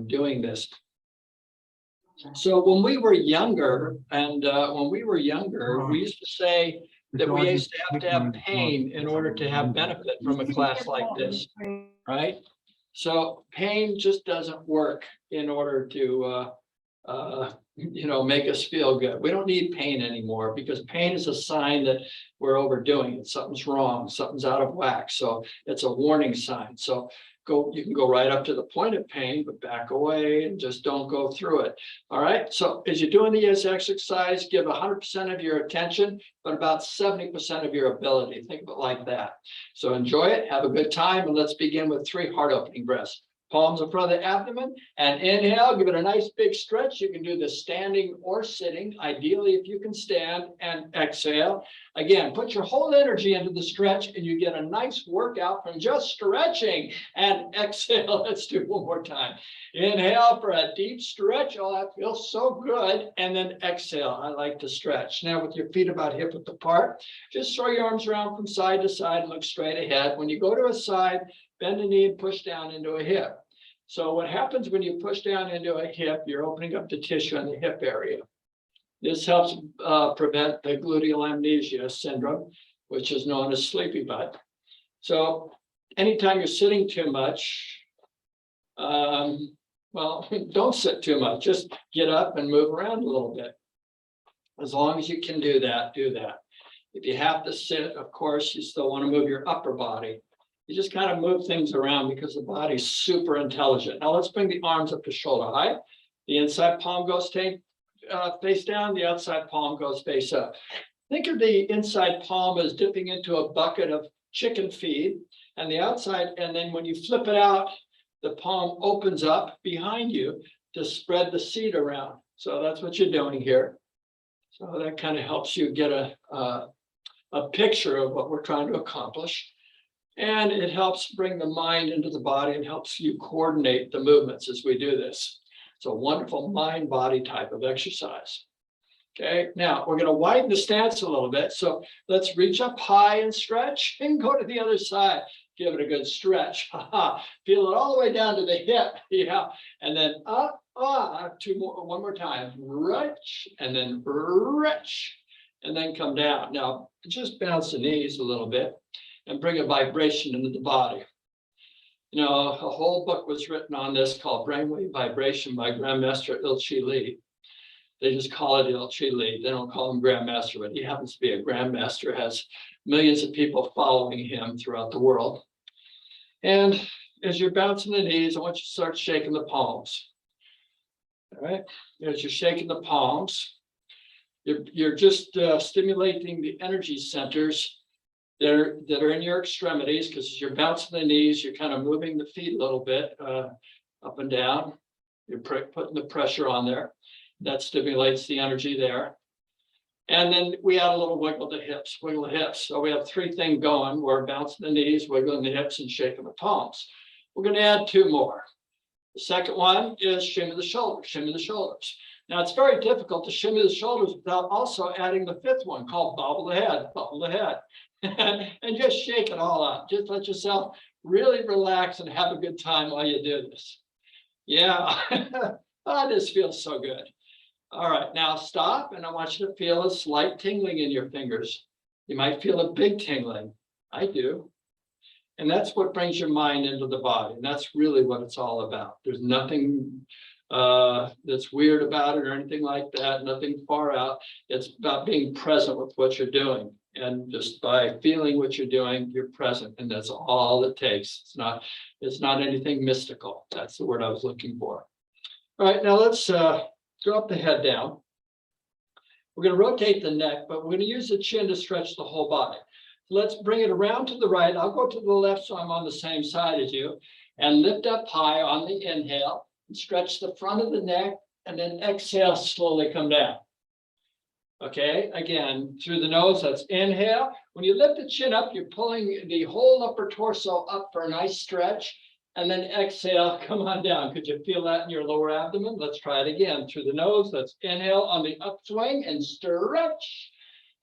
doing this. So when we were younger, we used to say that we used to have pain in order to have benefit from a class like this, right? So pain just doesn't work in order to make us feel good. We don't need pain anymore, because pain is a sign that we're overdoing it. Something's wrong, something's out of whack. So it's a warning sign. So you can go right up to the point of pain, but back away and just don't go through it. All right. So as you're doing the exercise, give 100% of your attention, but about 70% of your ability. Think of it like that. So enjoy it, have a good time, and let's begin with 3 heart opening breaths. Palms in front of the abdomen, and inhale, give it a nice big stretch. You can do this standing or sitting, ideally if you can stand, and exhale. Again, put your whole energy into the stretch and you get a nice workout from just stretching. And exhale, let's do it one more time. Inhale for a deep stretch. Oh, that feels so good. And then exhale, I like to stretch. Now with your feet about hip width apart, just throw your arms around from side to side and look straight ahead. When you go to a side, bend the knee and push down into a hip. So what happens when you push down into a hip, you're opening up the tissue in the hip area. This helps prevent the gluteal amnesia syndrome, which is known as sleepy butt. So anytime you're sitting too much, well, don't sit too much. Just get up and move around a little bit. As long as you can do that, do that. If you have to sit, of course, you still want to move your upper body. You just kind of move things around because the body's super intelligent. Now let's bring the arms up to shoulder height. The inside palm goes face down, the outside palm goes face up. Think of the inside palm as dipping into a bucket of chicken feed, and the outside, and then when you flip it out, the palm opens up behind you to spread the seed around. So that's what you're doing here. So that kind of helps you get a picture of what we're trying to accomplish. And it helps bring the mind into the body and helps you coordinate the movements as we do this. It's a wonderful mind-body type of exercise. Okay, now we're going to widen the stance a little bit. So let's reach up high and stretch and go to the other side. Give it a good stretch. Feel it all the way down to the hip. Yeah, and then up, one more time. Retch, and then retch, and then come down. Now just bounce the knees a little bit and bring a vibration into the body. You know, a whole book was written on this called Brainwave Vibration by Grandmaster Il-Chi Li. They just call it Il-Chi Li. They don't call him Grandmaster, but he happens to be a Grandmaster, has millions of people following him throughout the world. And as you're bouncing the knees, I want you to start shaking the palms. All right, as you're shaking the palms, you're just stimulating the energy centers that are in your extremities, because as you're bouncing the knees, you're kind of moving the feet a little bit up and down. You're putting the pressure on there. That stimulates the energy there. And then we add a little wiggle the hips, wiggle the hips. So we have 3 things going. We're bouncing the knees, wiggling the hips, and shaking the palms. We're going to add 2 more. The second one is shimmy the shoulders, shimmy the shoulders. Now it's very difficult to shimmy the shoulders without also adding the 5th one called bobble the head, bobble the head. And just shake it all up. Just let yourself really relax and have a good time while you do this. Yeah, oh, this feels so good. All right, now stop, and I want you to feel a slight tingling in your fingers. You might feel a big tingling. I do. And that's what brings your mind into the body. And that's really what it's all about. There's nothing that's weird about it or anything like that, nothing far out. It's about being present with what you're doing. And just by feeling what you're doing, you're present. And that's all it takes. It's not anything mystical. That's the word I was looking for. All right, now let's drop the head down. We're going to rotate the neck, but we're going to use the chin to stretch the whole body. Let's bring it around to the right. I'll go to the left so I'm on the same side as you. And lift up high on the inhale. And stretch the front of the neck, and then exhale, slowly come down. Okay, again, through the nose, that's inhale. When you lift the chin up, you're pulling the whole upper torso up for a nice stretch, and then exhale, come on down. Could you feel that in your lower abdomen? Let's try it again. Through the nose, let's inhale on the upswing and stretch,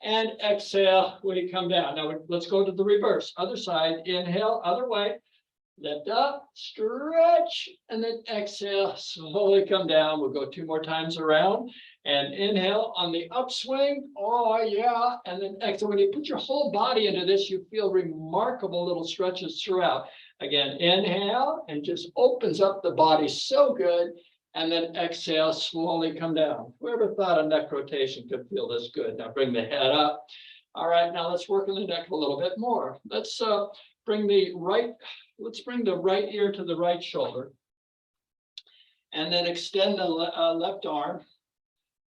and exhale when you come down. Now let's go to the reverse, other side, inhale, other way. Lift up, stretch, and then exhale, slowly come down. We'll go 2 more times around. And inhale on the upswing. Oh, yeah. And then exhale. When you put your whole body into this, you feel remarkable little stretches throughout. Again, inhale and just opens up the body so good. And then exhale, slowly come down. Whoever thought a neck rotation could feel this good? Now bring the head up. All right, now let's work on the neck a little bit more. Let's bring the right ear to the right shoulder. And then extend the left arm.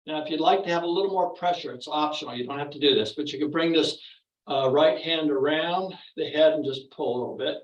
Now, if you'd like to have a little more pressure, it's optional. You don't have to do this, but you can bring this right hand around the head and just pull a little bit.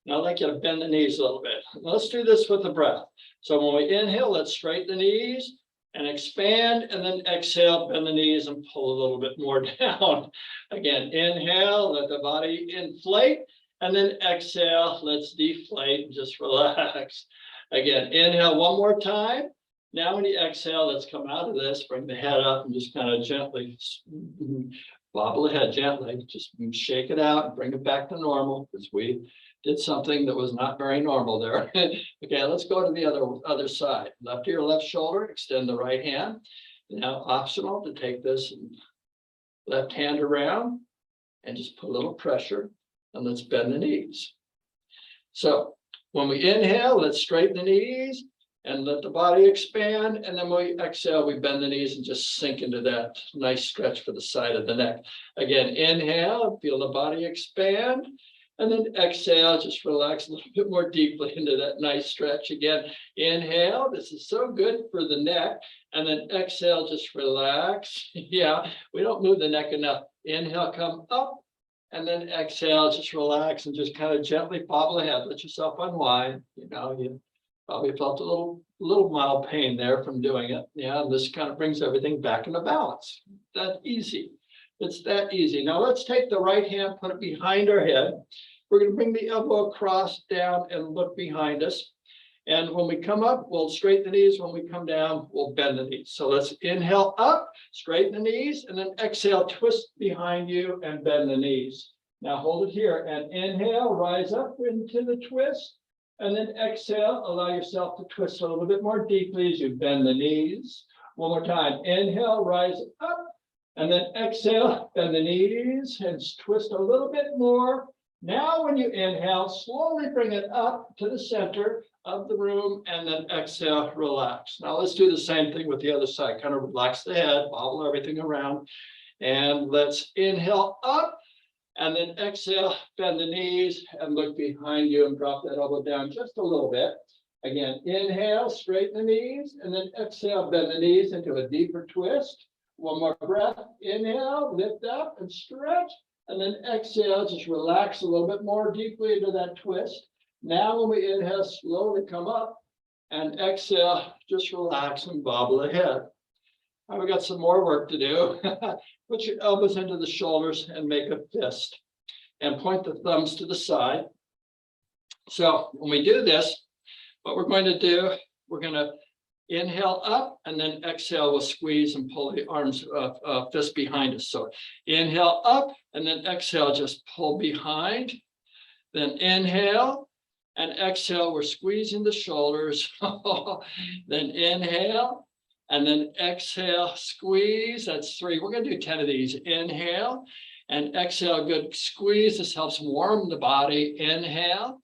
Now I'd like you to bend the knees a little bit. Let's do this with the breath. So when we inhale, let's straighten the knees and expand, and then exhale, bend the knees and pull a little bit more down. Again, inhale, let the body inflate, and then exhale, let's deflate and just relax. Again, inhale one more time. Now when you exhale, let's come out of this, bring the head up and just kind of gently bobble the head gently, just shake it out and bring it back to normal, because we did something that was not very normal there. Okay, let's go to the other side. Left ear, left shoulder, extend the right hand. Now optional to take this left hand around and just put a little pressure, and let's bend the knees. So when we inhale, let's straighten the knees and let the body expand. And then when we exhale, we bend the knees and just sink into that nice stretch for the side of the neck. Again, inhale, feel the body expand. And then exhale, just relax a little bit more deeply into that nice stretch. Again, inhale, this is so good for the neck. And then exhale, just relax. Yeah, we don't move the neck enough. Inhale, come up. And then exhale, just relax and just kind of gently bobble the head. Let yourself unwind. You know, you probably felt a little mild pain there from doing it. Yeah, and this kind of brings everything back into balance. That easy. It's that easy. Now let's take the right hand, put it behind our head. We're going to bring the elbow across, down, and look behind us. And when we come up, we'll straighten the knees. When we come down, we'll bend the knees. So let's inhale up, straighten the knees, and then exhale, twist behind you and bend the knees. Now hold it here and inhale, rise up into the twist. And then exhale, allow yourself to twist a little bit more deeply as you bend the knees. One more time. Inhale, rise up. And then exhale, bend the knees and twist a little bit more. Now, when you inhale, slowly bring it up to the center of the room and then exhale, relax. Now, let's do the same thing with the other side. Kind of relax the head, bobble everything around. And let's inhale up. And then exhale, bend the knees and look behind you and drop that elbow down just a little bit. Again, inhale, straighten the knees, and then exhale, bend the knees into a deeper twist. One more breath. Inhale, lift up and stretch. And then exhale, just relax a little bit more deeply into that twist. Now when we inhale, slowly come up, and exhale, just relax and bobble the head. Now we got some more work to do. Put your elbows into the shoulders and make a fist. And point the thumbs to the side. So when we do this, what we're going to do, we're going to inhale up, and then exhale, we'll squeeze and pull the arms, fist behind us. So inhale up, and then exhale, just pull behind. Then inhale, and exhale, we're squeezing the shoulders. Then inhale, and then exhale, squeeze. That's 3. We're going to do 10 of these. Inhale and exhale, good squeeze. This helps warm the body. Inhale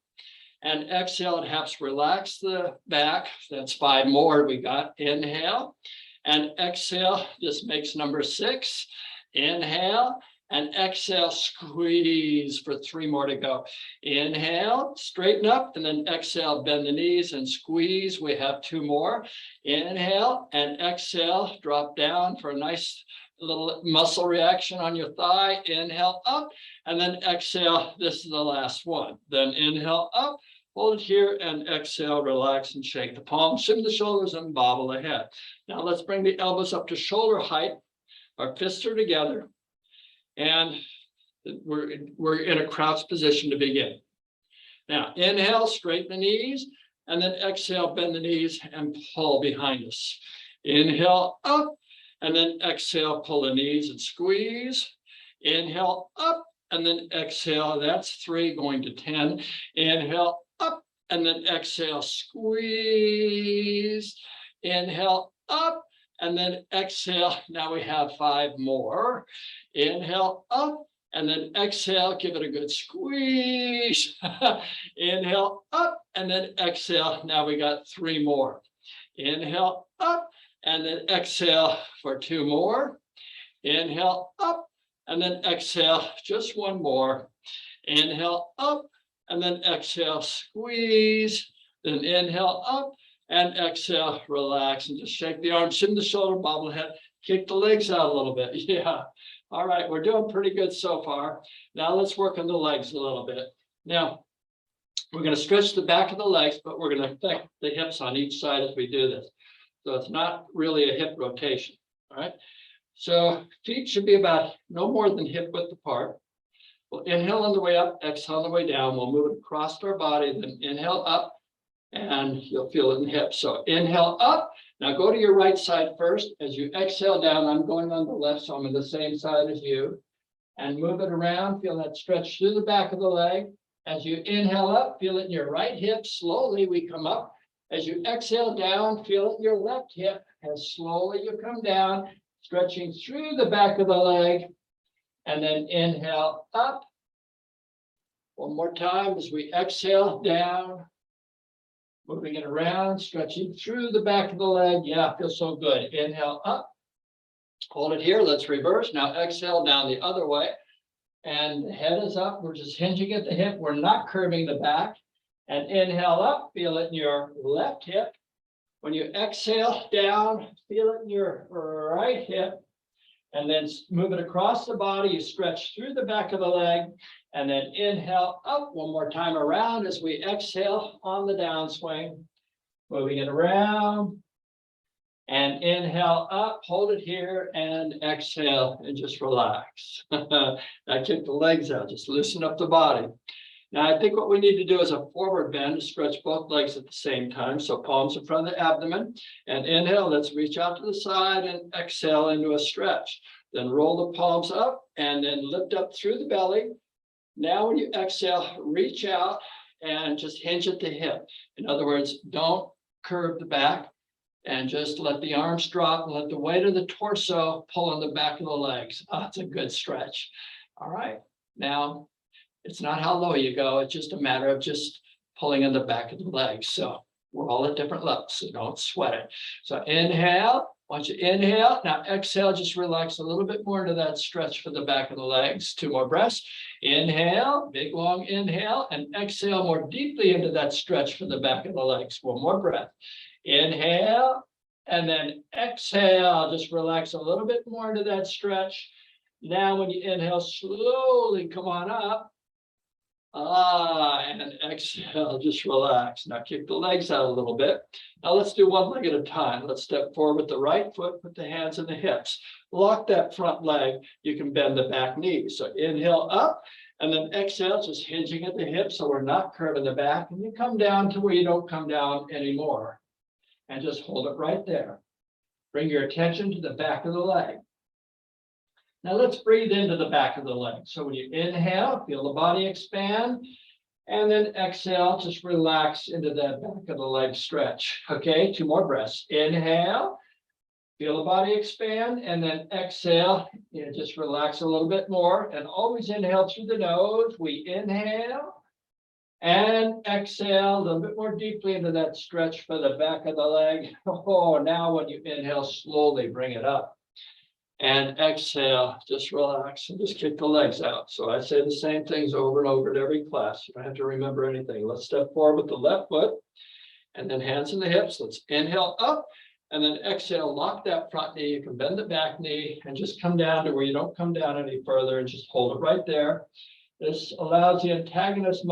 and exhale. It helps relax the back. That's 5 more we got. Inhale and exhale. This makes number 6. Inhale and exhale, squeeze for 3 more to go. Inhale, straighten up, and then exhale, bend the knees and squeeze. We have 2 more. Inhale and exhale, drop down for a nice little muscle reaction on your thigh. Inhale up, and then exhale. This is the last one. Then inhale up, hold it here, and exhale, relax and shake the palms, shim the shoulders, and bobble the head. Now let's bring the elbows up to shoulder height. Our fists are together. And we're in a crouch position to begin. Now, inhale, straighten the knees, and then exhale, bend the knees and pull behind us. Inhale up, and then exhale, pull the knees and squeeze. Inhale up, and then exhale. That's 3 going to 10. Inhale, up, and then exhale, squeeze. Inhale, up, and then exhale. Now we have 5 more. Inhale, up, and then exhale. Give it a good squeeze. Inhale, up, and then exhale. Now we got 3 more. Inhale, up, and then exhale for 2 more. Inhale, up, and then exhale, just 1 more. Inhale, up, and then exhale, squeeze. Then inhale, up, and exhale, relax, and just shake the arms, shim the shoulder, bobble the head, kick the legs out a little bit. Yeah. All right, we're doing pretty good so far. Now let's work on the legs a little bit. Now, we're going to stretch the back of the legs, but we're going to affect the hips on each side as we do this. So it's not really a hip rotation. All right. So feet should be about no more than hip width apart. We'll inhale on the way up, exhale on the way down. We'll move it across our body, then inhale up, and you'll feel it in the hips. So inhale up. Now go to your right side first. As you exhale down, I'm going on the left, so I'm on the same side as you. And move it around. Feel that stretch through the back of the leg. As you inhale up, feel it in your right hip. Slowly we come up. As you exhale down, feel it in your left hip. As slowly you come down, stretching through the back of the leg. And then inhale up. One more time as we exhale down. Moving it around, stretching through the back of the leg. Yeah, feels so good. Inhale up. Hold it here. Let's reverse. Now exhale down the other way. And the head is up. We're just hinging at the hip. We're not curving the back. And inhale up. Feel it in your left hip. When you exhale down, feel it in your right hip. And then move it across the body. You stretch through the back of the leg. And then inhale up. One more time around as we exhale on the downswing. Moving it around. And inhale up. Hold it here. And exhale. And just relax. Now kick the legs out. Just loosen up the body. Now, I think what we need to do is a forward bend to stretch both legs at the same time. So palms in front of the abdomen. And inhale, let's reach out to the side and exhale into a stretch. Then roll the palms up and then lift up through the belly. Now, when you exhale, reach out and just hinge at the hip. In other words, don't curve the back and just let the arms drop and let the weight of the torso pull on the back of the legs. Oh, it's a good stretch. All right. Now, it's not how low you go. It's just a matter of just pulling in the back of the legs. So we're all at different levels, so don't sweat it. So inhale. Once you inhale, now exhale, just relax a little bit more into that stretch for the back of the legs. 2 more breaths. Inhale, big long inhale, and exhale more deeply into that stretch for the back of the legs. 1 more breath. Inhale, and then exhale. Just relax a little bit more into that stretch. Now, when you inhale, slowly come on up. And exhale, just relax. Now kick the legs out a little bit. Now let's do 1 leg at a time. Let's step forward with the right foot, put the hands in the hips. Lock that front leg. You can bend the back knee. So inhale up, and then exhale, just hinging at the hips so we're not curving the back. And you come down to where you don't come down anymore. And just hold it right there. Bring your attention to the back of the leg. Now let's breathe into the back of the leg. So when you inhale, feel the body expand. And then exhale, just relax into that back of the leg stretch. Okay, 2 more breaths. Inhale, feel the body expand. And then exhale, just relax a little bit more. And always inhale through the nose. We inhale and exhale a little bit more deeply into that stretch for the back of the leg. Oh, now when you inhale, slowly bring it up. And exhale, just relax and just kick the legs out. So I say the same things over and over at every class. You don't have to remember anything. Let's step forward with the left foot and then hands in the hips. Let's inhale up and then exhale, lock that front knee. You can bend the back knee and just come down to where you don't come down any further and just hold it right there. This allows the antagonist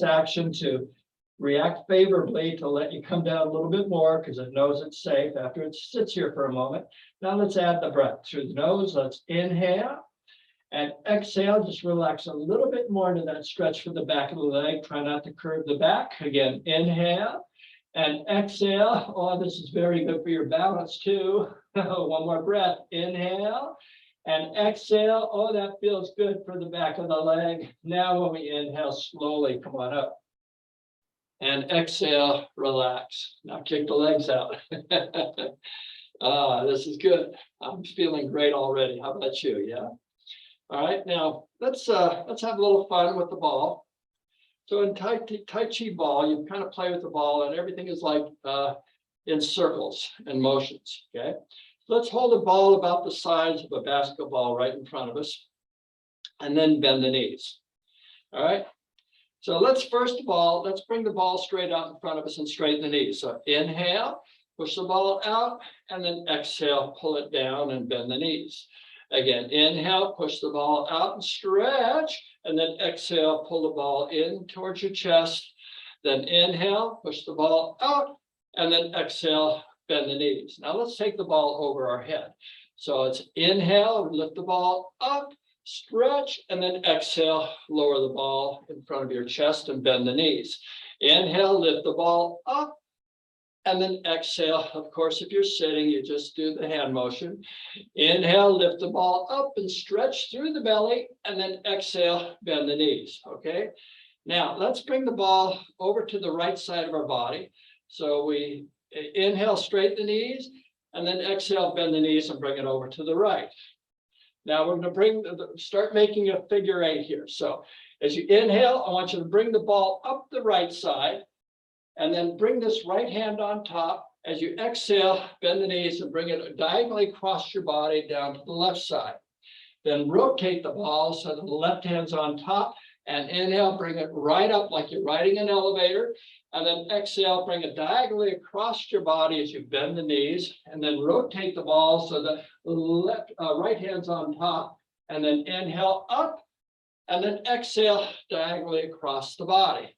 action to react favorably to let you come down a little bit more because it knows it's safe after it sits here for a moment. Now let's add the breath through the nose. Let's inhale and exhale. Just relax a little bit more into that stretch for the back of the leg. Try not to curve the back. Again, inhale and exhale. Oh, this is very good for your balance too. 1 more breath. Inhale And exhale. Oh, that feels good for the back of the leg. Now when we inhale, slowly come on up. And exhale, relax. Now kick the legs out. This is good. I'm feeling great already. How about you? Yeah. All right. Now let's have a little fun with the ball. So in Tai Chi ball, you kind of play with the ball, and everything is like in circles and motions. Okay. Let's hold a ball about the size of a basketball right in front of us, and then bend the knees. All right. So let's first of all, let's bring the ball straight out in front of us and straighten the knees. So inhale, push the ball out, and then exhale, pull it down and bend the knees. Again, inhale, push the ball out and stretch, and then exhale, pull the ball in towards your chest. Then inhale, push the ball out, and then exhale, bend the knees. Now let's take the ball over our head. So it's inhale, lift the ball up, stretch, and then exhale, lower the ball in front of your chest and bend the knees. Inhale, lift the ball up, and then exhale. Of course, if you're sitting, you just do the hand motion. Inhale, lift the ball up and stretch through the belly, and then exhale, bend the knees. Okay. Now let's bring the ball over to the right side of our body. So we inhale, straighten the knees, and then exhale, bend the knees and bring it over to the right. Now we're going to start making a figure eight here. So as you inhale, I want you to bring the ball up the right side, and then bring this right hand on top. As you exhale, bend the knees and bring it diagonally across your body down to the left side. Then rotate the ball so the left hand's on top, and inhale, bring it right up like you're riding an elevator. And then exhale, bring it diagonally across your body as you bend the knees, and then rotate the ball so the right hand's on top, and then inhale up, and then exhale diagonally across the body.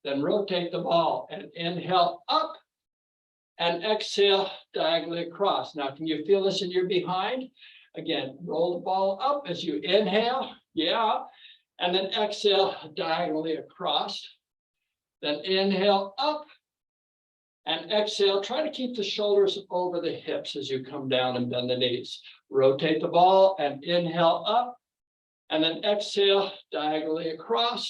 Then rotate the ball and inhale up, and exhale diagonally across. Now, can you feel this in your behind? Again, roll the ball up as you inhale, yeah, and then exhale diagonally across. Then inhale up and exhale. Try to keep the shoulders over the hips as you come down and bend the knees. Rotate the ball and inhale up, and then exhale diagonally across.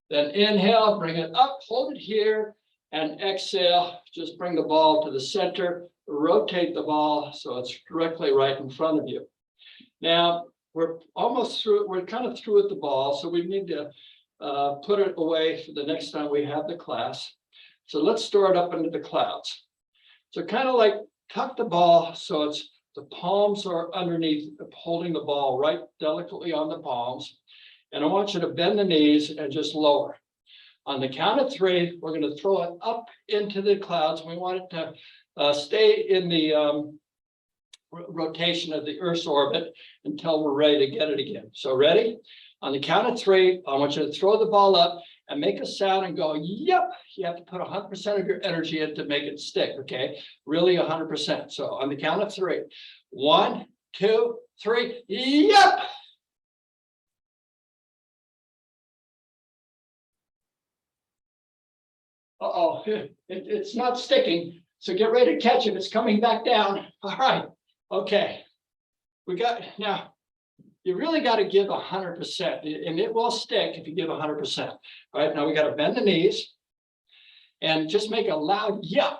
Then inhale, bring it up, hold it here, and exhale. Just bring the ball to the center, rotate the ball so it's directly right in front of you. Now, we're almost through it. We're kind of through with the ball, so we need to put it away for the next time we have the class. So let's store it up into the clouds. So kind of like tuck the ball so it's the palms are underneath, holding the ball right delicately on the palms. And I want you to bend the knees and just lower. On the count of three, we're going to throw it up into the clouds. We want it to stay in the rotation of the Earth's orbit until we're ready to get it again. So ready? On the count of three, I want you to throw the ball up and make a sound and go, yep. You have to put 100% of your energy in to make it stick, okay? Really 100%. So on the count of three, 1, 2, 3, yep. Uh-oh, it's not sticking. So get ready to catch it. It's coming back down. All right, okay. We got, now, you really got to give 100%, and it will stick if you give 100%. All right, now we got to bend the knees and just make a loud yep,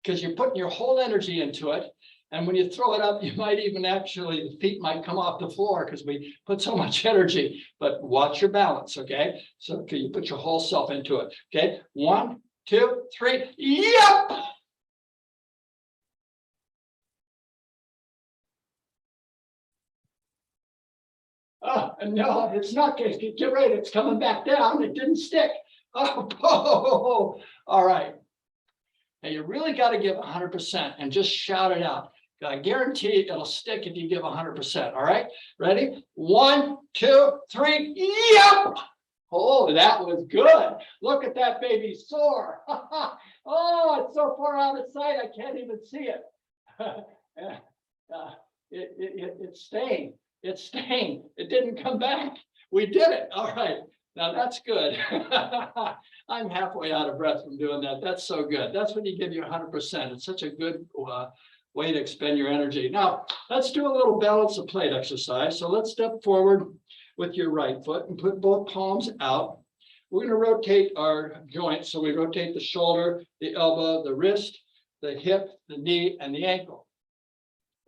because you're putting your whole energy into it. And when you throw it up, you might even actually, the feet might come off the floor because we put so much energy, but watch your balance, okay? So okay, you put your whole self into it, okay? 1, 2, 3, yep! Oh, no, it's not good. Get ready, it's coming back down. It didn't stick. Oh, all right. Now you really got to give 100% and just shout it out. I guarantee it'll stick if you give 100%. All right, ready? 1, 2, 3, yep! Oh, that was good. Look at that baby soar. Oh, it's so far out of sight, I can't even see it. It's staying. It's staying. It didn't come back. We did it. All right. Now that's good. I'm halfway out of breath from doing that. That's so good. That's when you give you 100%. It's such a good way to expend your energy. Now, let's do a little balance of plate exercise. So let's step forward with your right foot and put both palms out. We're going to rotate our joints. So we rotate the shoulder, the elbow, the wrist, the hip, the knee, and the ankle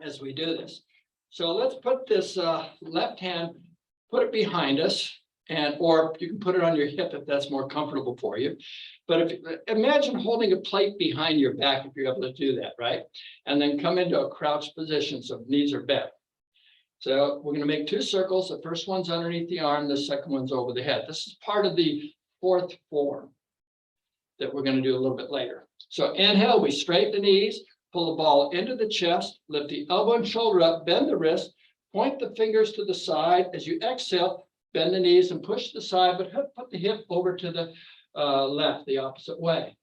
as we do this. So let's put this left hand, put it behind us, and or you can put it on your hip if that's more comfortable for you. But if imagine holding a plate behind your back if you're able to do that, right? And then come into a crouched position so knees are bent. So we're going to make two circles. The first one's underneath the arm, the second one's over the head. This is part of the fourth form that we're going to do a little bit later. So inhale, we straighten the knees, pull the ball into the chest, lift the elbow and shoulder up, bend the wrist, point the fingers to the side. As you exhale, bend the knees and push the side, but put the hip over to the left, the opposite way.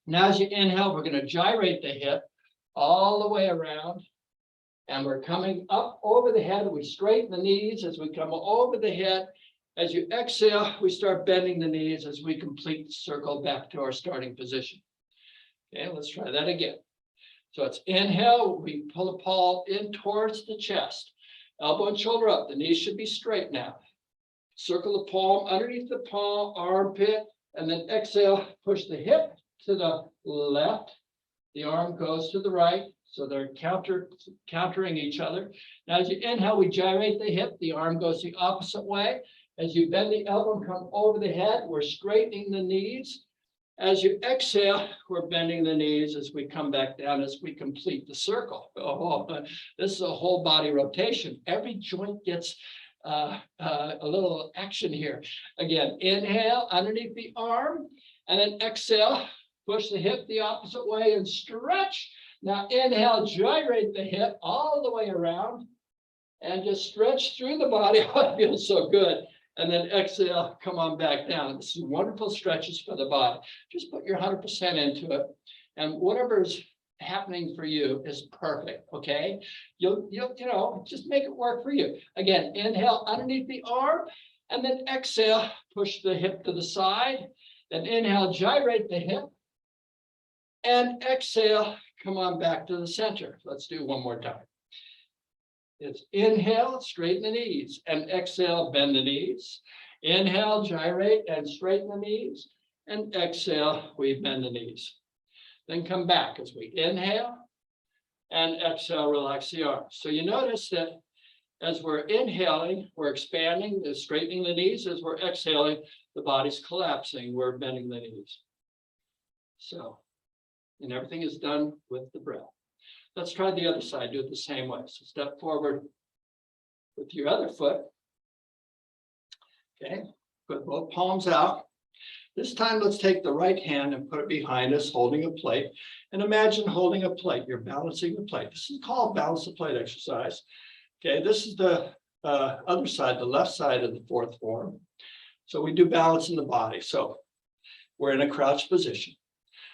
Now, as you inhale, we're going to gyrate the hip all the way around. And we're coming up over the head. We straighten the knees as we come over the head. As you exhale, we start bending the knees as we complete the circle back to our starting position. Okay, let's try that again. So it's inhale, we pull the palm in towards the chest. Elbow and shoulder up. The knees should be straight now. Circle the palm underneath the palm, armpit, and then exhale, push the hip to the left. The arm goes to the right. So they're countering each other. Now, as you inhale, we gyrate the hip. The arm goes the opposite way. As you bend the elbow and come over the head, we're straightening the knees. As you exhale, we're bending the knees as we come back down as we complete the circle. Oh, this is a whole body rotation. Every joint gets a little action here. Again, inhale underneath the arm, and then exhale, push the hip the opposite way and stretch. Now inhale, gyrate the hip all the way around and just stretch through the body. Oh, it feels so good. And then exhale, come on back down. This is wonderful stretches for the body. Just put your 100% into it. And whatever's happening for you is perfect, okay? You'll just make it work for you. Again, inhale underneath the arm, and then exhale, push the hip to the side. Then inhale, gyrate the hip. And exhale, come on back to the center. Let's do one more time. It's inhale, straighten the knees, and exhale, bend the knees. Inhale, gyrate and straighten the knees, and exhale, we bend the knees. Then come back as we inhale and exhale, relax the arms. So you notice that as we're inhaling, we're expanding, straightening the knees. As we're exhaling, the body's collapsing, we're bending the knees. So, and everything is done with the breath. Let's try the other side, do it the same way. So step forward with your other foot. Okay, put both palms out. This time, let's take the right hand and put it behind us, holding a plate. And imagine holding a plate. You're balancing the plate. This is called balance the plate exercise. Okay, this is the other side, the left side of the fourth form. So we do balance in the body. So we're in a crouched position.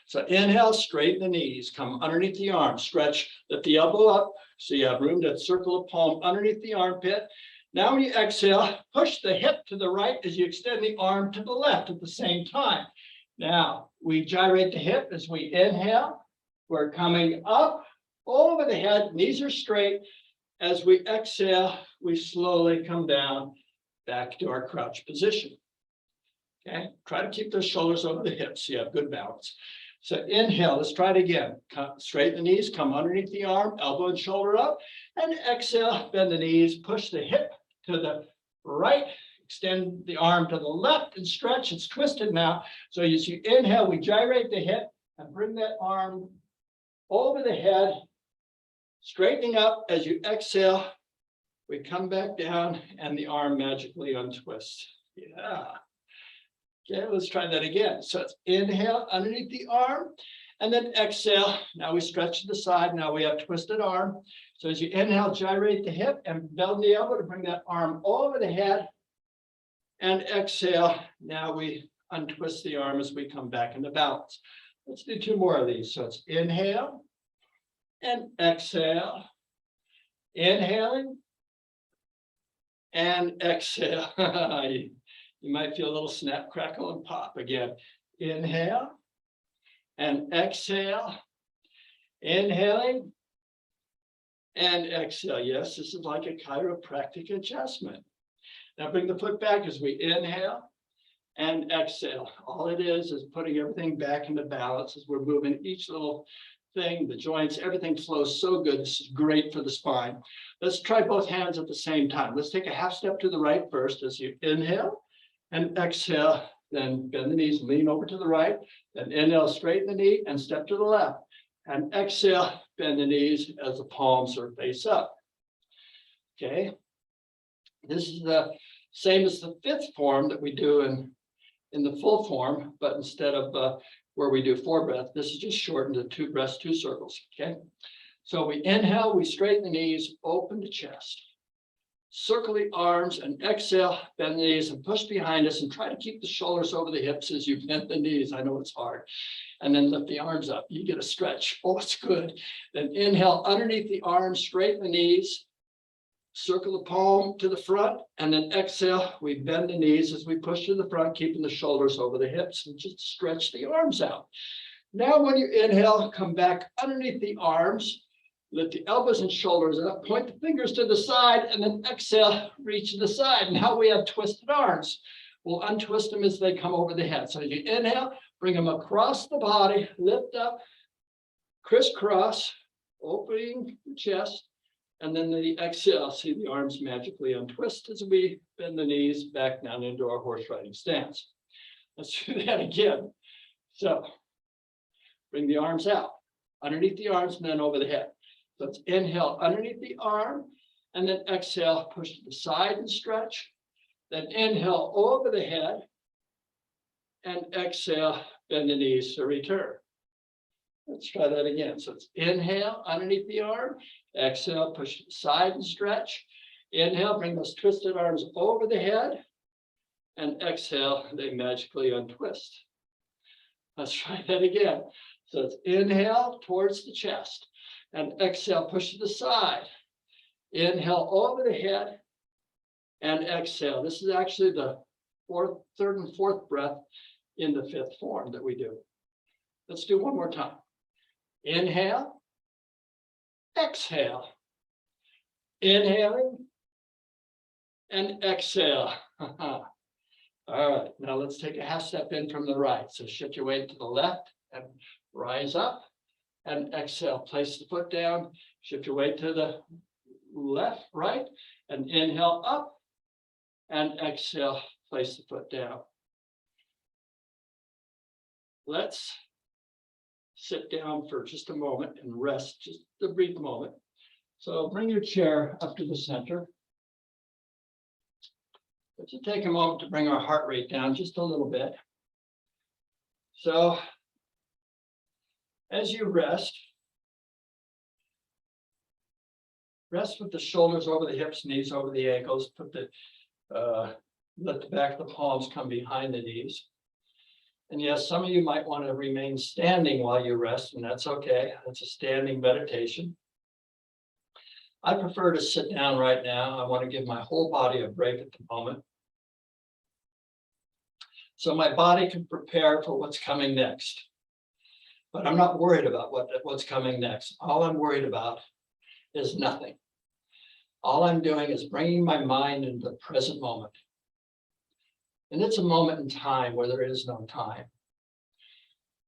So inhale, straighten the knees, come underneath the arm, stretch, lift the elbow up so you have room to circle the palm underneath the armpit. Now when you exhale, push the hip to the right as you extend the arm to the left at the same time. Now we gyrate the hip as we inhale. We're coming up over the head, knees are straight. As we exhale, we slowly come down back to our crouch position. Okay, try to keep those shoulders over the hips so you have good balance. So inhale, let's try it again. Straighten the knees, come underneath the arm, elbow and shoulder up, and exhale, bend the knees, push the hip to the right, extend the arm to the left and stretch. It's twisted now. So as you inhale, we gyrate the hip and bring that arm over the head, straightening up. As you exhale, we come back down and the arm magically untwists. Yeah. Okay, let's try that again. So it's inhale underneath the arm and then exhale. Now we stretch to the side. Now we have twisted arm. So as you inhale, gyrate the hip and bend the elbow to bring that arm over the head. And exhale. Now we untwist the arm as we come back into balance. Let's do two more of these. So it's inhale and exhale. Inhaling and exhale. You might feel a little snap, crackle, and pop again. Inhale and exhale. Inhaling and exhale. Yes, this is like a chiropractic adjustment. Now bring the foot back as we inhale and exhale. All it is putting everything back into balance as we're moving each little thing, the joints, everything flows so good. This is great for the spine. Let's try both hands at the same time. Let's take a half step to the right first as you inhale and exhale, then bend the knees, lean over to the right, then inhale, straighten the knee and step to the left. And exhale, bend the knees as the palms are face up. Okay. This is the same as the fifth form that we do in the full form, but instead of where we do 4 breaths, this is just shortened to 2 breaths, 2 circles. Okay. So we inhale, we straighten the knees, open the chest, circle the arms, and exhale, bend the knees and push behind us and try to keep the shoulders over the hips as you bend the knees. I know it's hard. And then lift the arms up. You get a stretch. Oh, it's good. Then inhale underneath the arms, straighten the knees, circle the palm to the front, and then exhale, we bend the knees as we push to the front, keeping the shoulders over the hips and just stretch the arms out. Now, when you inhale, come back underneath the arms, lift the elbows and shoulders up, point the fingers to the side, and then exhale, reach to the side. Now we have twisted arms. We'll untwist them as they come over the head. So you inhale, bring them across the body, lift up, crisscross, opening the chest, and then the exhale, see the arms magically untwist as we bend the knees back down into our horse riding stance. Let's do that again. So bring the arms out, underneath the arms, and then over the head. So let's inhale underneath the arm, and then exhale, push to the side and stretch. Then inhale over the head, and exhale, bend the knees to return. Let's try that again. So it's inhale underneath the arm, exhale, push to the side and stretch. Inhale, bring those twisted arms over the head, and exhale, they magically untwist. Let's try that again. So it's inhale towards the chest, and exhale, push to the side. Inhale over the head, and exhale. This is actually the third and fourth breath in the fifth form that we do. Let's do one more time. Inhale, exhale, inhaling, and exhale. All right, now let's take a half step in from the right. So shift your weight to the left and rise up, and exhale. Place the foot down, shift your weight to the left, right, and inhale up, and exhale, place the foot down. Let's sit down for just a moment and rest, just a brief moment. So bring your chair up to the center. Let's just take a moment to bring our heart rate down just a little bit. So as you rest with the shoulders over the hips, knees over the ankles, let the back of the palms come behind the knees. And yes, some of you might want to remain standing while you rest, and that's okay. That's a standing meditation. I prefer to sit down right now. I want to give my whole body a break at the moment, so my body can prepare for what's coming next. But I'm not worried about what's coming next. All I'm worried about is nothing. All I'm doing is bringing my mind into the present moment. And it's a moment in time where there is no time.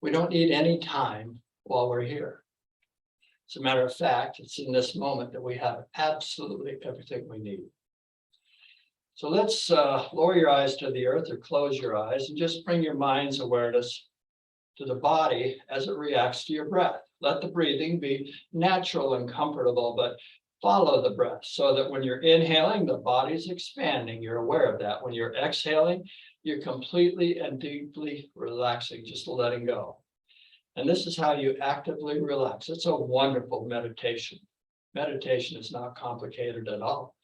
We don't need any time while we're here. As a matter of fact, it's in this moment that we have absolutely everything we need. So let's lower your eyes to the earth or close your eyes and just bring your mind's awareness to the body as it reacts to your breath. Let the breathing be natural and comfortable, but follow the breath so that when you're inhaling, the body's expanding. You're aware of that. When you're exhaling, you're completely and deeply relaxing, just letting go. And this is how you actively relax. It's a wonderful meditation. Meditation is not complicated at all.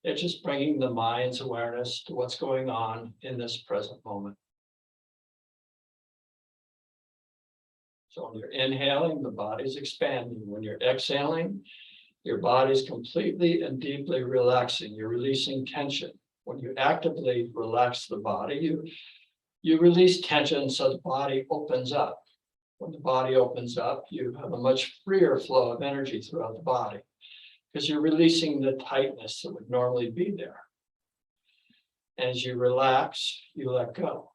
It's just bringing the mind's awareness to what's going on in this present moment. So when you're inhaling, the body's expanding. When you're exhaling, your body's completely and deeply relaxing. You're releasing tension. When you actively relax the body, you release tension so the body opens up. When the body opens up, you have a much freer flow of energy throughout the body. because you're releasing the tightness that would normally be there. As you relax, you let go.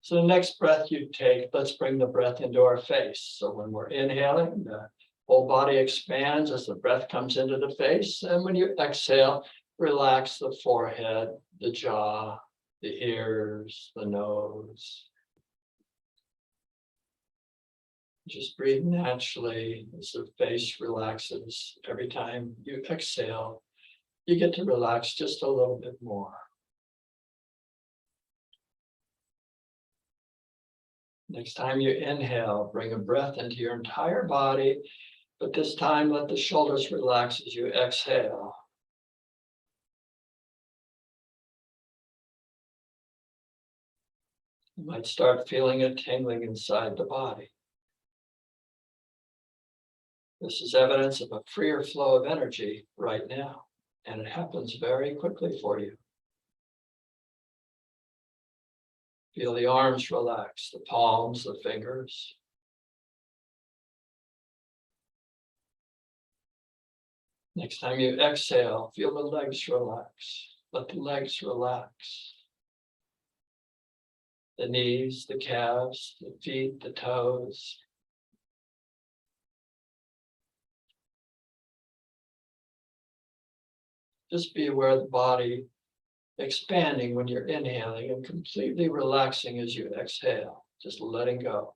So the next breath you take, let's bring the breath into our face. So when we're inhaling, the whole body expands as the breath comes into the face. And when you exhale, relax the forehead, the jaw, the ears, the nose. Just breathe naturally as the face relaxes. Every time you exhale, you get to relax just a little bit more. Next time you inhale, bring a breath into your entire body, but this time let the shoulders relax as you exhale. You might start feeling a tingling inside the body. This is evidence of a freer flow of energy right now, and it happens very quickly for you. Feel the arms relax, the palms, the fingers. Next time you exhale, feel the legs relax. Let the legs relax. The knees, the calves, the feet, the toes. Just be aware of the body expanding when you're inhaling and completely relaxing as you exhale, just letting go.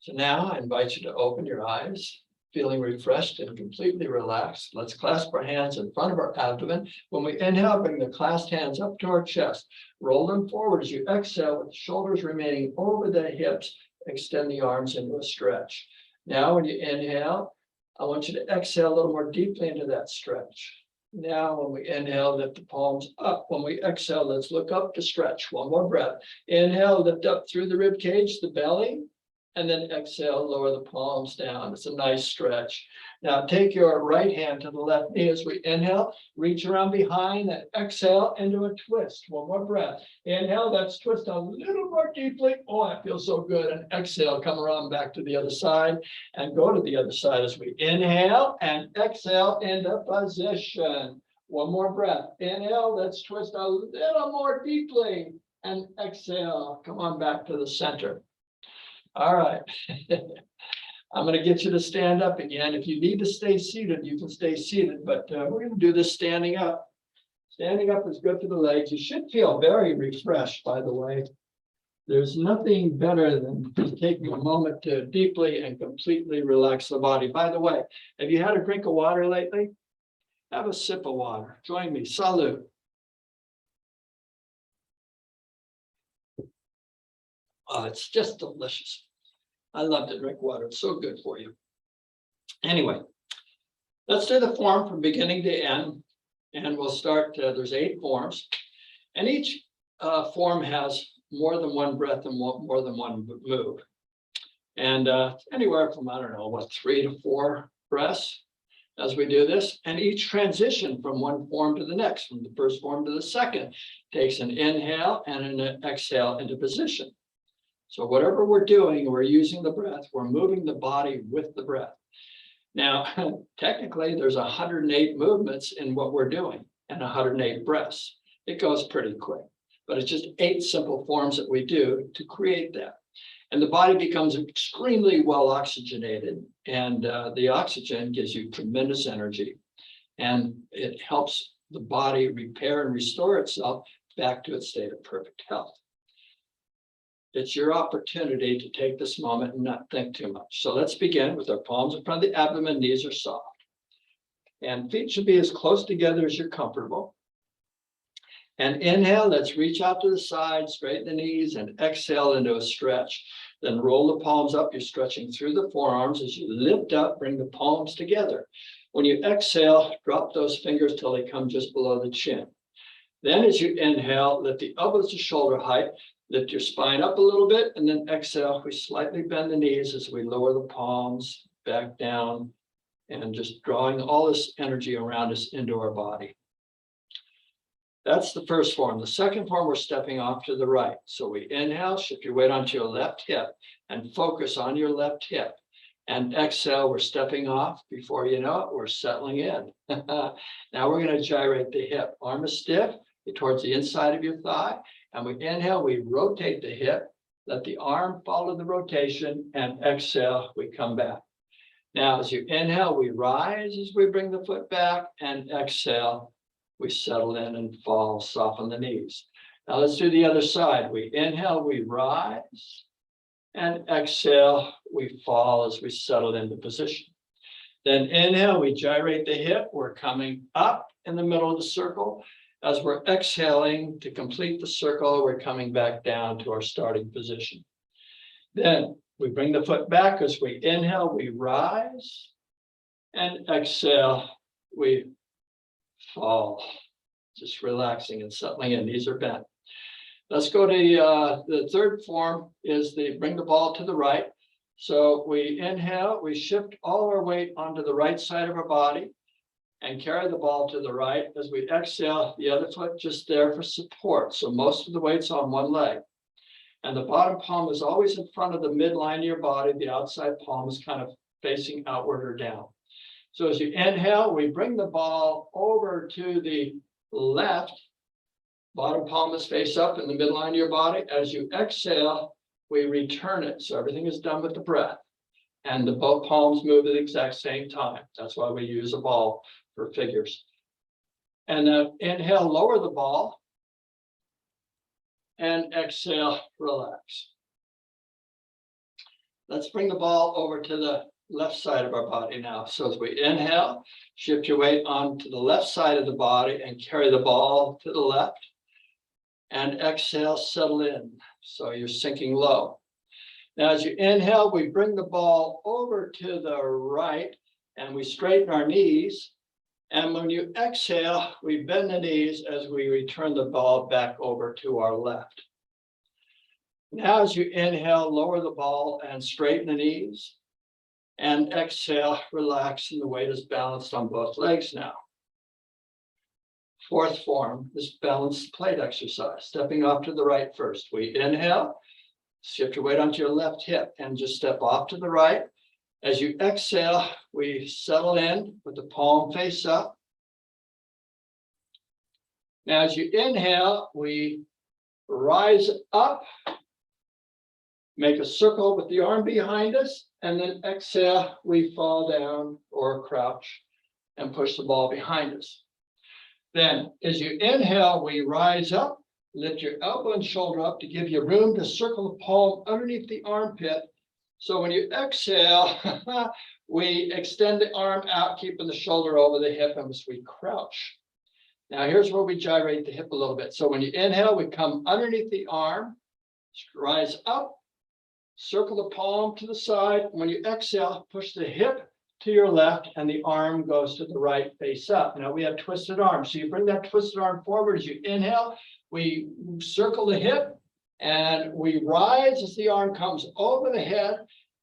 So now I invite you to open your eyes, feeling refreshed and completely relaxed. Let's clasp our hands in front of our abdomen. When we inhale, bring the clasped hands up to our chest. Roll them forward as you exhale with the shoulders remaining over the hips. Extend the arms into a stretch. Now, when you inhale, I want you to exhale a little more deeply into that stretch. Now, when we inhale, lift the palms up. When we exhale, let's look up to stretch. One more breath. Inhale, lift up through the rib cage, the belly. And then exhale, lower the palms down. It's a nice stretch. Now take your right hand to the left knee as we inhale, reach around behind and exhale into a twist. One more breath. Inhale, let's twist a little more deeply. Oh, that feels so good. And exhale, come around back to the other side and go to the other side as we inhale and exhale into position. One more breath. Inhale, let's twist a little more deeply and exhale. Come on back to the center. All right. I'm going to get you to stand up again. If you need to stay seated, you can stay seated, but we're going to do this standing up. Standing up is good for the legs. You should feel very refreshed, by the way. There's nothing better than taking a moment to deeply and completely relax the body. By the way, have you had a drink of water lately? Have a sip of water. Join me. Salud. Oh, it's just delicious. I love to drink water. It's so good for you. Anyway, let's do the form from beginning to end. And we'll start, there's 8 forms. And each form has more than one breath and more than one move. And anywhere from, I don't know, 3 to 4 breaths as we do this. And each transition from one form to the next, from the first form to the second, takes an inhale and an exhale into position. So whatever we're doing, we're using the breath, we're moving the body with the breath. Now, technically, there's 108 movements in what we're doing and 108 breaths. It goes pretty quick, but it's just 8 simple forms that we do to create that. And the body becomes extremely well oxygenated, and the oxygen gives you tremendous energy, and it helps the body repair and restore itself back to its state of perfect health. It's your opportunity to take this moment and not think too much. So let's begin with our palms in front of the abdomen, knees are soft. And feet should be as close together as you're comfortable. And inhale, let's reach out to the side, straighten the knees, and exhale into a stretch. Then roll the palms up. You're stretching through the forearms. As you lift up, bring the palms together. When you exhale, drop those fingers till they come just below the chin. Then as you inhale, lift the elbows to shoulder height. Lift your spine up a little bit, and then exhale. We slightly bend the knees as we lower the palms back down and just drawing all this energy around us into our body. That's the first form. The second form, we're stepping off to the right. So we inhale, shift your weight onto your left hip and focus on your left hip. And exhale, we're stepping off. Before you know it, we're settling in. Now we're going to gyrate the hip. Arm is stiff towards the inside of your thigh. And we inhale, we rotate the hip. Let the arm follow the rotation. And exhale, we come back. Now, as you inhale, we rise as we bring the foot back. And exhale, we settle in and fall, soften the knees. Now let's do the other side. We inhale, we rise. And exhale, we fall as we settle into position. Then inhale, we gyrate the hip. We're coming up in the middle of the circle. As we're exhaling to complete the circle, we're coming back down to our starting position. Then we bring the foot back. As we inhale, we rise. And exhale, we fall. Just relaxing and settling in. Knees are bent. Let's go to the third form is bring the ball to the right. So we inhale, we shift all our weight onto the right side of our body and carry the ball to the right. As we exhale, the other foot just there for support. So most of the weight's on one leg. And the bottom palm is always in front of the midline of your body. The outside palm is kind of facing outward or down. So as you inhale, we bring the ball over to the left. Bottom palm is face up in the midline of your body. As you exhale, we return it. So everything is done with the breath. And the both palms move at the exact same time. That's why we use a ball for figures. And then inhale, lower the ball. And exhale, relax. Let's bring the ball over to the left side of our body now. So as we inhale, shift your weight onto the left side of the body and carry the ball to the left. And exhale, settle in. So you're sinking low. Now, as you inhale, we bring the ball over to the right and we straighten our knees. And when you exhale, we bend the knees as we return the ball back over to our left. Now, as you inhale, lower the ball and straighten the knees. And exhale, relax, and the weight is balanced on both legs now. Fourth form is balanced plate exercise. Stepping off to the right first. We inhale, shift your weight onto your left hip and just step off to the right. As you exhale, we settle in with the palm face up. Now, as you inhale, we rise up, make a circle with the arm behind us, and then exhale, we fall down or crouch and push the ball behind us. Then, as you inhale, we rise up, lift your elbow and shoulder up to give you room to circle the palm underneath the armpit. So when you exhale, we extend the arm out, keeping the shoulder over the hip as we crouch. Now, here's where we gyrate the hip a little bit. So when you inhale, we come underneath the arm, rise up, circle the palm to the side. When you exhale, push the hip to your left and the arm goes to the right, face up. Now we have twisted arms. So you bring that twisted arm forward as you inhale, we circle the hip and we rise as the arm comes over the head.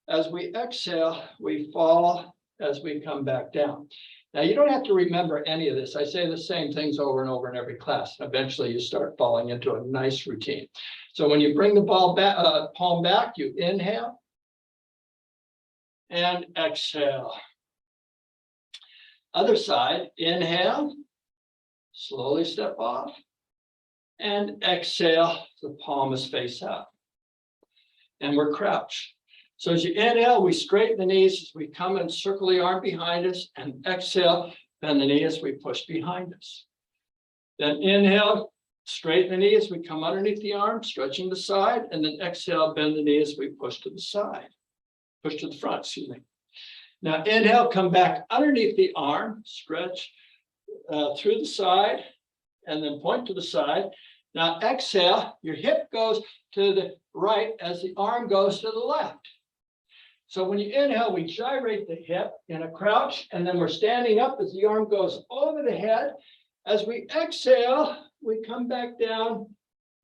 As we exhale, we fall as we come back down. Now you don't have to remember any of this. I say the same things over and over in every class. Eventually you start falling into a nice routine. So when you bring the ball back, palm back, you inhale and exhale. Other side, inhale, slowly step off, and exhale, the palm is face up. And we're crouched. So as you inhale, we straighten the knees as we come and circle the arm behind us, and exhale, bend the knee as we push behind us. Then inhale, straighten the knee as we come underneath the arm, stretching the side, and then exhale, bend the knee as we push to the side, push to the front, excuse me. Now inhale, come back underneath the arm, stretch through the side, and then point to the side. Now exhale, your hip goes to the right as the arm goes to the left. So when you inhale, we gyrate the hip in a crouch, and then we're standing up as the arm goes over the head. As we exhale, we come back down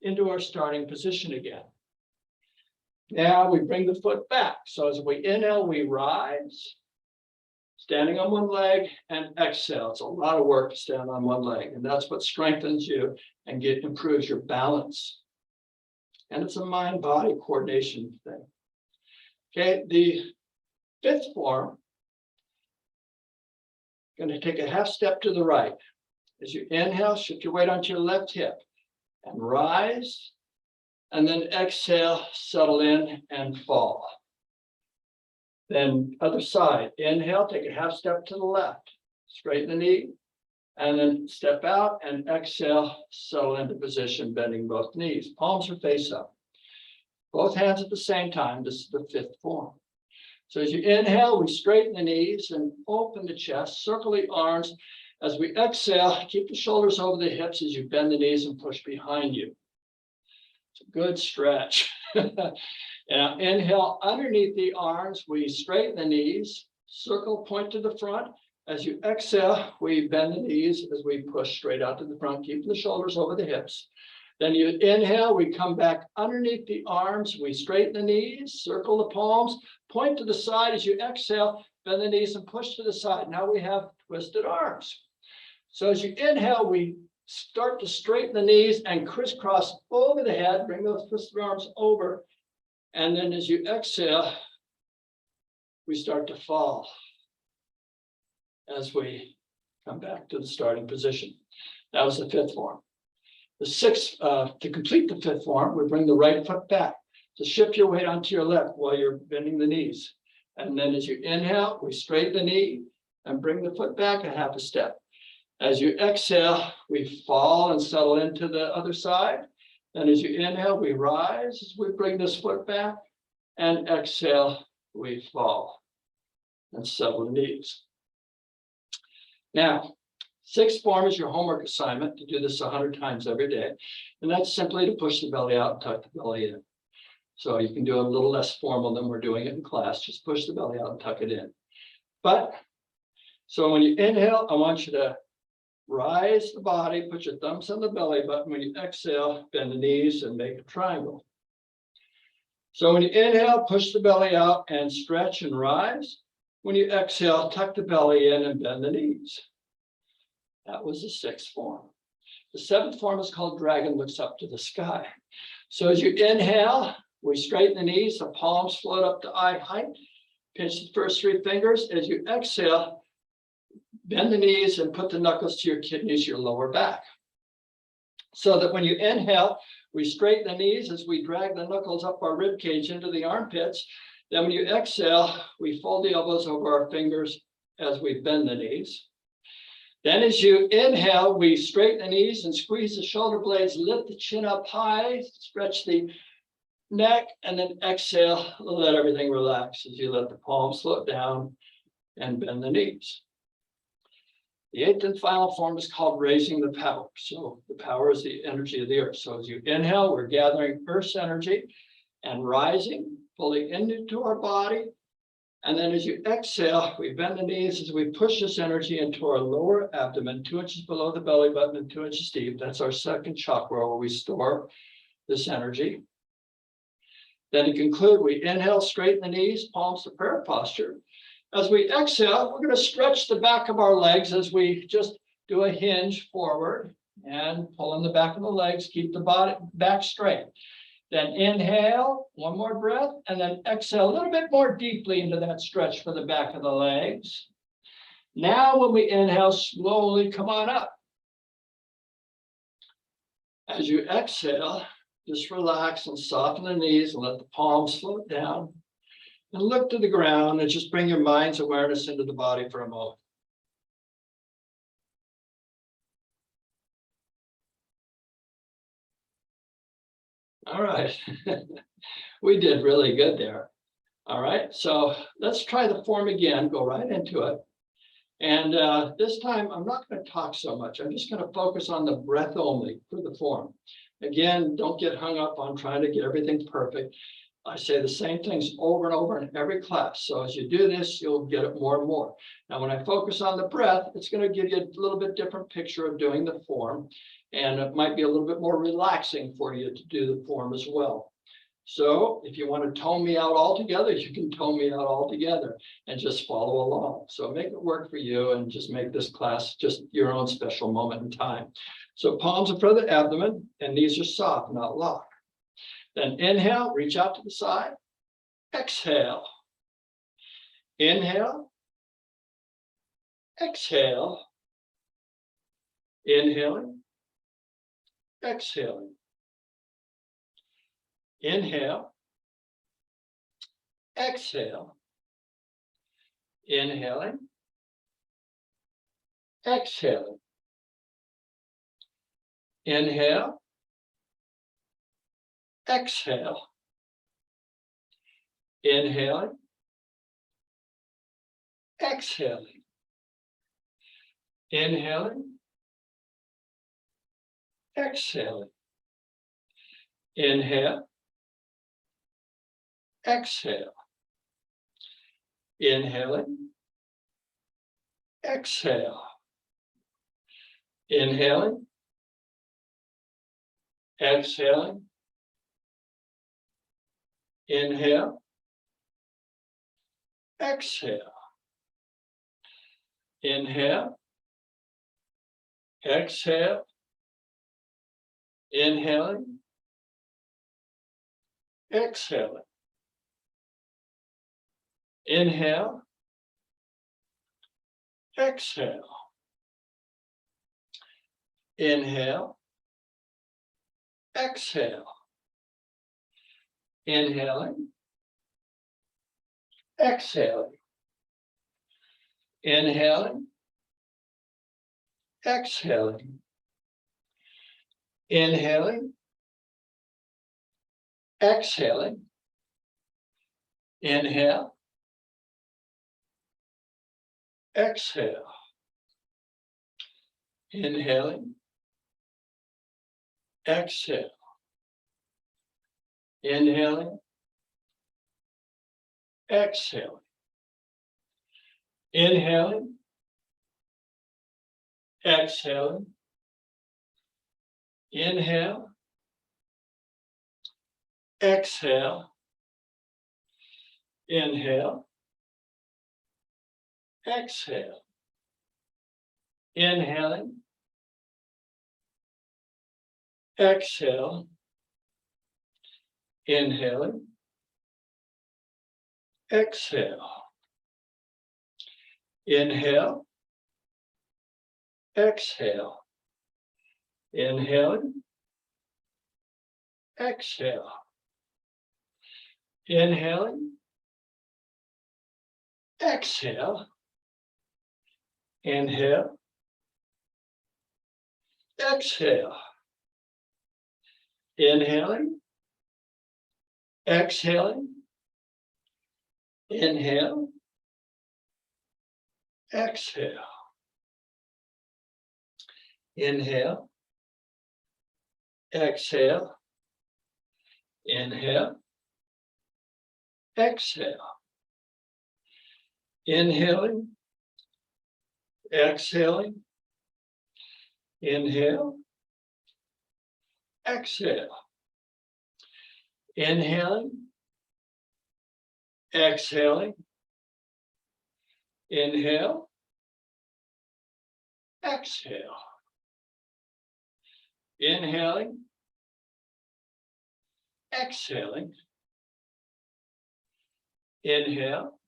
into our starting position again. Now we bring the foot back. So as we inhale, we rise, Standing on one leg and exhale. It's a lot of work to stand on one leg, and that's what strengthens you and improves your balance. And it's a mind-body coordination thing. Okay, the fifth form, going to take a half step to the right. As you inhale, shift your weight onto your left hip and rise, and then exhale, settle in and fall. Then other side, inhale, take a half step to the left, straighten the knee, and then step out and exhale, settle into position, bending both knees. Palms are face up. Both hands at the same time. This is the fifth form. So as you inhale, we straighten the knees and open the chest, circle the arms. As we exhale, keep the shoulders over the hips as you bend the knees and push behind you. It's a good stretch. Now inhale, underneath the arms, we straighten the knees, circle, point to the front. As you exhale, we bend the knees as we push straight out to the front, keeping the shoulders over the hips. Then you inhale, we come back underneath the arms, we straighten the knees, circle the palms, point to the side. As you exhale, bend the knees and push to the side. Now we have twisted arms. So as you inhale, we start to straighten the knees and crisscross over the head, bring those twisted arms over. And then as you exhale, we start to fall as we come back to the starting position. That was the fifth form. The sixth, to complete the fifth form, we bring the right foot back. So shift your weight onto your left while you're bending the knees. And then as you inhale, we straighten the knee and bring the foot back a half a step. As you exhale, we fall and settle into the other side. And as you inhale, we rise as we bring this foot back, and exhale, we fall and settle the knees. Now, sixth form is your homework assignment to do this 100 times every day. And that's simply to push the belly out and tuck the belly in. So you can do it a little less formal than we're doing it in class. Just push the belly out and tuck it in. So when you inhale, I want you to rise the body, put your thumbs on the belly button. When you exhale, bend the knees and make a triangle. So when you inhale, push the belly out and stretch and rise. When you exhale, tuck the belly in and bend the knees. That was the sixth form. The seventh form is called Dragon Looks Up to the Sky. So as you inhale, we straighten the knees, the palms float up to eye height. Pinch the first three fingers. As you exhale, bend the knees and put the knuckles to your kidneys, your lower back. So that when you inhale, we straighten the knees as we drag the knuckles up our rib cage into the armpits. Then when you exhale, we fold the elbows over our fingers as we bend the knees. Then as you inhale, we straighten the knees and squeeze the shoulder blades, lift the chin up high, stretch the neck, and then exhale, let everything relax as you let the palms float down and bend the knees. The eighth and final form is called Raising the Power. So the power is the energy of the earth. So as you inhale, we're gathering Earth's energy and rising fully into our body. And then as you exhale, we bend the knees as we push this energy into our lower abdomen, 2 inches below the belly button and 2 inches deep. That's our second chakra where we store this energy. Then to conclude, we inhale, straighten the knees, palms to prayer posture. As we exhale, we're going to stretch the back of our legs as we just do a hinge forward and pull in the back of the legs, keep the body back straight. Then inhale, one more breath, and then exhale a little bit more deeply into that stretch for the back of the legs. Now, when we inhale, slowly come on up. As you exhale, just relax and soften the knees and let the palms float down. And look to the ground and just bring your mind's awareness into the body for a moment. All right, we did really good there. All right, so let's try the form again, go right into it. And this time, I'm not going to talk so much. I'm just going to focus on the breath only for the form. Again, don't get hung up on trying to get everything perfect. I say the same things over and over in every class. So as you do this, you'll get it more and more. Now, when I focus on the breath, it's going to give you a little bit different picture of doing the form. And it might be a little bit more relaxing for you to do the form as well. So if you want to tone me out altogether, you can tone me out altogether and just follow along. So make it work for you and just make this class just your own special moment in time. So palms in front of the abdomen and knees are soft, not locked. Then inhale, reach out to the side. Exhale. Inhale. Exhale. Inhaling. Exhaling. Inhale. Exhale. Inhaling. Exhaling. Inhale. Exhale. Inhaling. Exhaling. Inhaling. Exhaling. Inhale. Exhale. Inhaling. Exhale. Inhaling. Exhaling. Inhale. Exhale. Inhale. Exhale. Inhaling. Exhaling. Inhale. Exhale. Inhale. Exhale. Inhaling. Exhaling. Inhaling. Exhaling. Inhaling. Exhaling. Inhale. Exhale. Inhaling. Exhale. Inhaling. Exhaling. Inhaling. Exhaling. Inhale. Exhale. Inhale. Exhale. Inhaling. Exhale. Inhaling. Exhale. Inhale. Exhale. Inhaling. Exhale. Inhaling. Exhale. Inhale. Exhale. Inhaling. Exhaling. Inhale. Exhale. Inhale. Exhale. Inhale. Exhale. Inhaling. Exhaling. Inhale. Exhale. Inhaling. Exhaling. Inhale. Exhale. Inhaling. Exhaling. Inhale.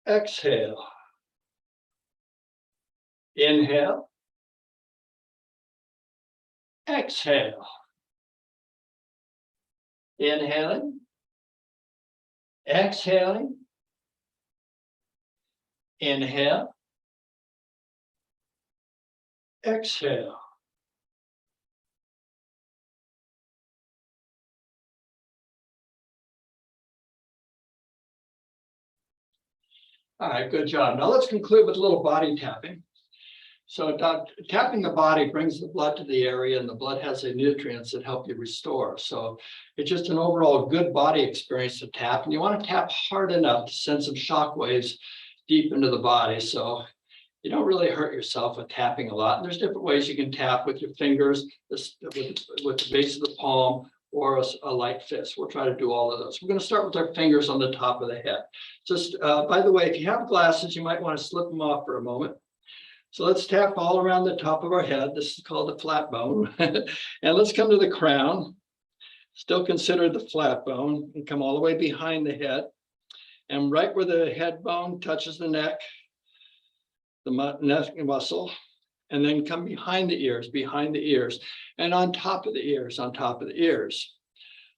Exhale. Inhale. Exhale. Inhaling. Exhaling. Inhale. Exhale. All right, good job. Now let's conclude with a little body tapping. So tapping the body brings the blood to the area, and the blood has the nutrients that help you restore. So it's just an overall good body experience to tap, and you want to tap hard enough to send some shock waves deep into the body. So You don't really hurt yourself with tapping a lot. And there's different ways you can tap with your fingers, with the base of the palm, or a light fist. We'll try to do all of those. We're going to start with our fingers on the top of the head. Just, by the way, if you have glasses, you might want to slip them off for a moment. So let's tap all around the top of our head. This is called the flat bone. And let's come to the crown. Still considered the flat bone, and come all the way behind the head. And right where the head bone touches the neck muscle, and then come behind the ears, and on top of the ears,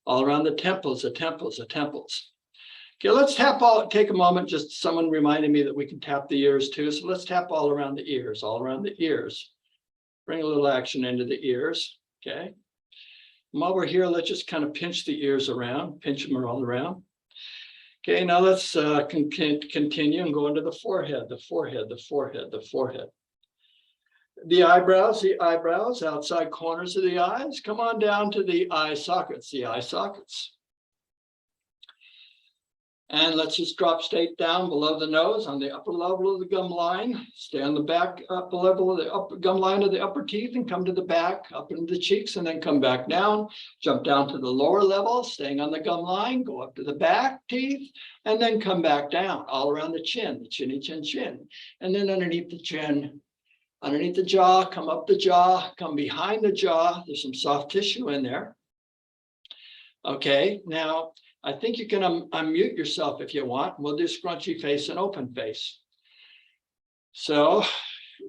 all around the temples. Okay, let's take a moment. Just someone reminded me that we can tap the ears too. So let's tap all around the ears. Bring a little action into the ears, okay? And while we're here, let's just kind of pinch the ears around, pinch them all around. Okay, now let's continue and go into the forehead. The eyebrows, outside corners of the eyes. Come on down to the eye sockets, And let's just drop straight down below the nose on the upper level of the gum line. Stay on the back, upper level of the upper gum line of the upper teeth, and come to the back, up into the cheeks, and then come back down. Jump down to the lower level, staying on the gum line, go up to the back teeth, and then come back down, all around the chin, the chinny chin. And then underneath the chin, underneath the jaw, come up the jaw, come behind the jaw. There's some soft tissue in there. Okay, now, I think you can unmute yourself if you want. We'll do scrunchy face and open face. So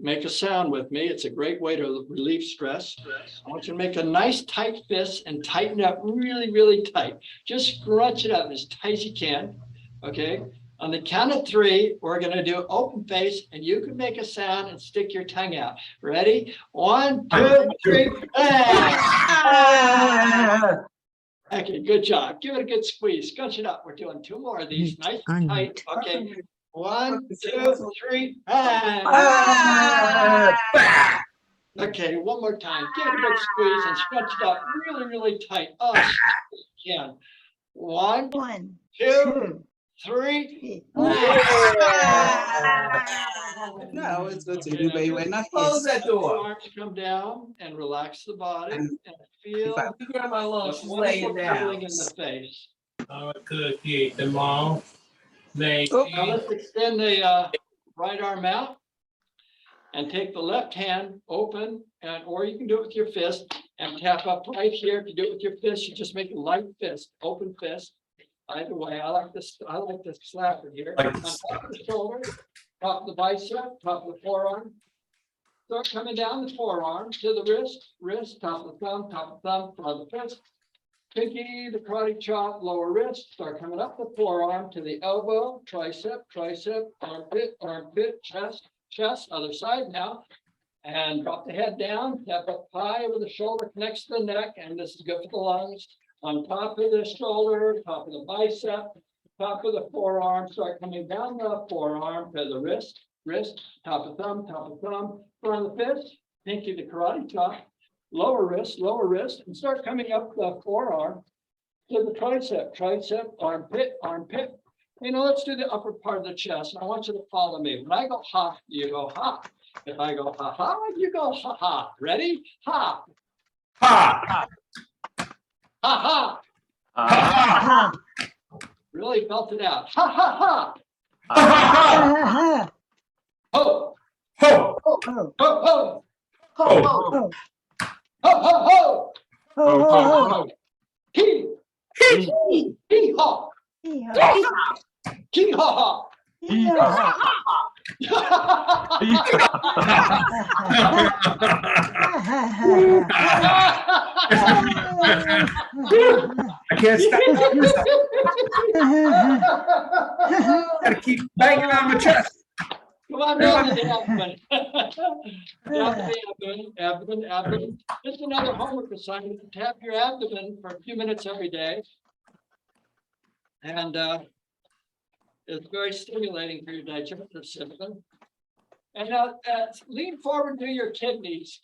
make a sound with me. It's a great way to relieve stress. I want you to make a nice tight fist and tighten up really, really tight. Just scrunch it up as tight as you can, okay? On the count of 3, we're gonna do open face, and you can make a sound and stick your tongue out. Ready? 1, 2, 3, Okay, good job. Give it a good squeeze. Scrunch it up. We're doing 2 more of these. Nice and tight. Okay. 1, 2, 3. Okay, one more time. Give it a good squeeze and scrunch it up really, really tight. Oh, again. 1, 2, 3. No, it's good to do, baby. When I close that door, Arms come down and relax the body and feel grab my lunch, she's wonderful laying down. feeling in the face. Could get them all. They Now let's extend the right arm out and take the left hand open, or you can do it with your fist and tap up right here. If you do it with your fist, you just make a light fist, open fist. Either way, I like this slapper here. On top of the shoulder, top of the bicep, top of the forearm. Start coming down the forearm to the wrist, top of the thumb, top of the fist. Pinky, the karate chop, lower wrist. Start coming up the forearm to the elbow, tricep, armpit, chest, other side now. And drop the head down, tap up high over the shoulder, connects to the neck, and this is good for the lungs. On top of the shoulder, top of the bicep, top of the forearm, start coming down the forearm to the wrist, top of thumb, front of the fist, pinky the karate chop, lower wrist, and start coming up the forearm to the tricep, armpit. You know, let's do the upper part of the chest. And I want you to follow me. When I go ha, you go ha. If I go ha ha, you go ha ha. Ready? Ha. ha Ha ha. Really felt it out. Ha ha ha. Ho. ho Ho ho ho. ho Ho ho ho. ho Hee. Hee haw. Hee haw. I can't stop. Gotta keep banging on my chest. Come on down to the abdomen. Down to the abdomen. Just another homework assignment to tap your abdomen for a few minutes every day. And it's very stimulating for your digestive system. And now lean forward to your kidneys.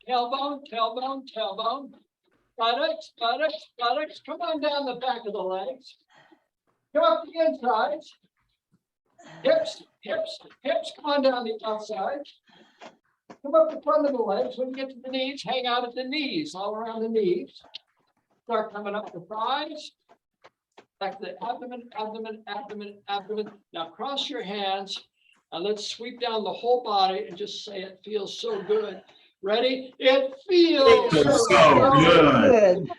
Tailbone. Buttocks. Come on down the back of the legs. Go up the insides. Hips, hips, hips, come on down the outside. Come up the front of the legs. When you get to the knees, hang out at the knees, all around the knees. Start coming up the thighs. Back to the abdomen, abdomen, abdomen, abdomen. Now cross your hands and let's sweep down the whole body and just say it feels so good. Ready? It feels So good. Good.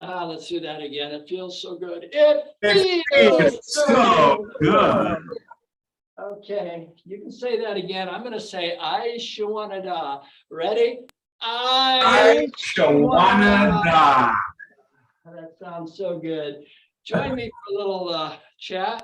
Let's do that again. It feels so good. It It feels feels so good. Okay, you can say that again. I'm gonna say I Shawanada. Ready? I Shawanada. That sounds so good. Join me for a little chat.